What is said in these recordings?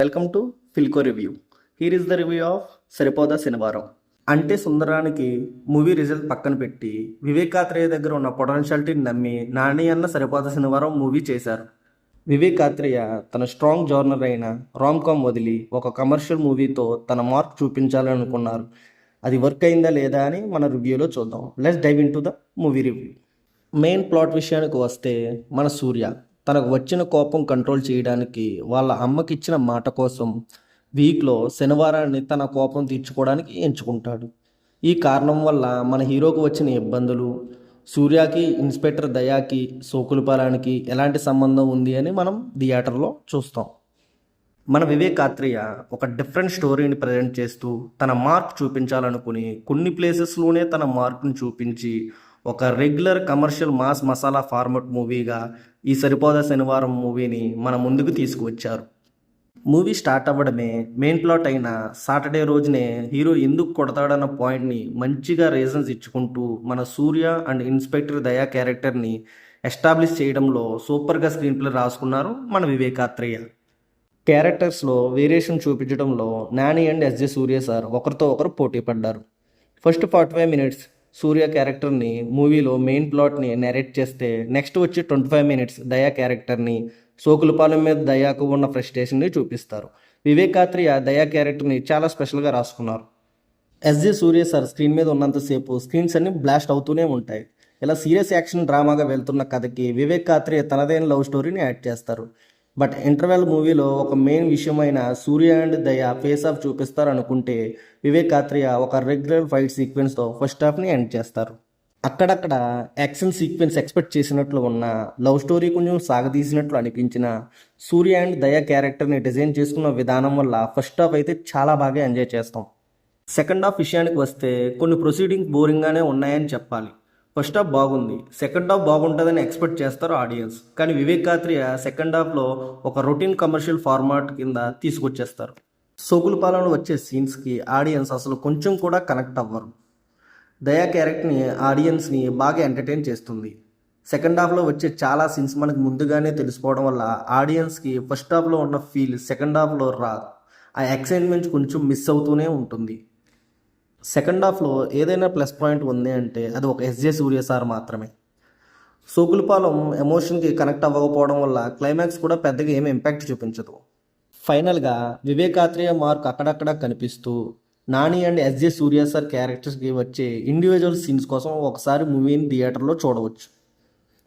Welcome to Filco review. Here is the review of Saripodhaa Sanivaaram. Ante Sundaraniki movie result పక్కన పెట్టి వివేకాత్రేయ దగ్గర ఉన్న పొటెన్షియాలిటీని నమ్మి నాని అన్న సరిపోదా శనివారం మూవీ చేశారు. వివేకాత్రేయ తన స్ట్రాంగ్ జోనర్ అయిన రామ్ కామ్ వదిలి ఒక కమర్షియల్ మూవీతో తన మార్క్ చూపించాలని అనుకున్నారు. అది వర్క్ అయిందా లేదా అని మన రివ్యూలో చూద్దాం. Let's dive into the movie review. Main plot విషయానికి వస్తే మన సూర్య తనకు వచ్చిన కోపం కంట్రోల్ చేయడానికి వాళ్ళ అమ్మకి ఇచ్చిన మాట కోసం వీక్లో శనివారాన్ని తన కోపం తీర్చుకోవడానికి ఎంచుకుంటాడు. ఈ కారణం వల్ల మన హీరోకు వచ్చిన ఇబ్బందులు, సూర్యకి ఇన్స్పెక్టర్ దయాకి సోకులపాలానికి ఎలాంటి సంబంధం ఉంది అని మనం థియేటర్లో చూస్తాం. మన వివేకాత్రేయ ఒక డిఫరెంట్ స్టోరీని ప్రజెంట్ చేస్తూ తన మార్క్ చూపించాలనుకుని కొన్ని ప్లేసెస్లోనే తన మార్క్ని చూపించి ఒక regular commercial mass masala format మూవీగా ఈ సరిపోదా శనివారం మూవీని మన ముందుకు తీసుకువచ్చారు. మూవీ స్టార్ట్ అవ్వడమే మెయిన్ ప్లాట్ అయిన సాటర్డే రోజునే హీరో ఎందుకు కొడతాడన్న పాయింట్ని మంచిగా రీజన్స్ ఇచ్చుకుంటూ మన సూర్య అండ్ ఇన్స్పెక్టర్ దయా క్యారెక్టర్ని ఎస్టాబ్లిష్ చేయడంలో సూపర్గా స్క్రీన్ ప్లే రాసుకున్నారు మన వివేకాత్రేయ. క్యారెక్టర్స్లో వేరియేషన్ చూపించడంలో Nani and SJ Suryah sir ఒకరితో ఒకరు పోటీ పడ్డారు. ఫస్ట్ 45 minutes సూర్య క్యారెక్టర్ని మూవీలో మెయిన్ ప్లాట్ని నెరేట్ చేస్తే నెక్స్ట్ వచ్చి 25 minutes దయా క్యారెక్టర్ని సోకులపాలెం మీద దయాకు ఉన్న ఫ్రస్ట్రేషన్ని చూపిస్తారు. వివేకాత్రేయ దయా క్యారెక్టర్ని చాలా స్పెషల్గా రాసుకున్నారు. ఎస్జే సూర్య సార్ స్క్రీన్ మీద ఉన్నంతసేపు స్క్రీన్స్ అన్ని బ్లాస్ట్ అవుతూనే ఉంటాయి. ఇలా సీరియస్ యాక్షన్ డ్రామాగా వెళ్తున్న కథకి వివేకాత్రేయ తనదైన లవ్ స్టోరీని యాడ్ చేస్తారు. బట్ ఇంటర్వెల్ మూవీలో ఒక మెయిన్ విషయమైన సూర్య అండ్ దయ ఫేస్ ఆఫ్ చూపిస్తారు అనుకుంటే వివేకాత్రేయ ఒక రెగ్యులర్ ఫైట్ సీక్వెన్స్తో ఫస్ట్ హాఫ్ని ఎండ్ చేస్తారు. అక్కడక్కడ యాక్షన్ సీక్వెన్స్ ఎక్స్పెక్ట్ చేసినట్లు ఉన్న లవ్ స్టోరీ కొంచెం సాగదీసినట్లు అనిపించిన సూర్య అండ్ దయ క్యారెక్టర్ని డిజైన్ చేసుకున్న విధానం వల్ల ఫస్ట్ హాఫ్ అయితే చాలా బాగా ఎంజాయ్ చేస్తాం. సెకండ్ హాఫ్ విషయానికి వస్తే కొన్ని ప్రొసీడింగ్స్ బోరింగ్గానే ఉన్నాయని చెప్పాలి. ఫస్ట్ హాఫ్ బాగుంది, సెకండ్ హాఫ్ బాగుంటుందని ఎక్స్పెక్ట్ చేస్తారు ఆడియన్స్. కానీ వివేకాత్రేయ సెకండ్ హాఫ్లో ఒక రొటీన్ కమర్షియల్ ఫార్మాట్ కింద తీసుకొచ్చేస్తారు. సోకులపాలెంలో వచ్చే సీన్స్కి ఆడియన్స్ అసలు కొంచెం కూడా కనెక్ట్ అవ్వరు. దయా క్యారెక్టర్ని ఆడియన్స్ని బాగా ఎంటర్టైన్ చేస్తుంది. సెకండ్ హాఫ్లో వచ్చే చాలా సీన్స్ మనకు ముందుగానే తెలిసిపోవడం వల్ల ఆడియన్స్కి ఫస్ట్ హాఫ్లో ఉన్న ఫీల్ సెకండ్ హాఫ్లో రాదు. ఆ ఎక్సైట్మెంట్ కొంచెం మిస్ అవుతూనే ఉంటుంది. సెకండ్ హాఫ్లో ఏదైనా ప్లస్ పాయింట్ ఉంది అంటే అది ఒక ఎస్జే సూర్య సార్ మాత్రమే. సోకులపాలెం ఎమోషన్కి కనెక్ట్ అవ్వకపోవడం వల్ల క్లైమాక్స్ కూడా పెద్దగా ఏమి ఇంపాక్ట్ చూపించదు. ఫైనల్గా వివేకాత్రేయ మార్క్ అక్కడక్కడ కనిపిస్తూ Nani and SJ Suryah sir క్యారెక్టర్స్కి వచ్చే ఇండివిజువల్ సీన్స్ కోసం ఒకసారి మూవీని థియేటర్లో చూడవచ్చు.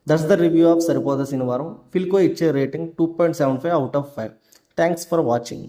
That's the review of Saripodhaa Sanivaaram. ఫిల్కో ఇచ్చే rating 2.75 out of 5. Thanks for watching.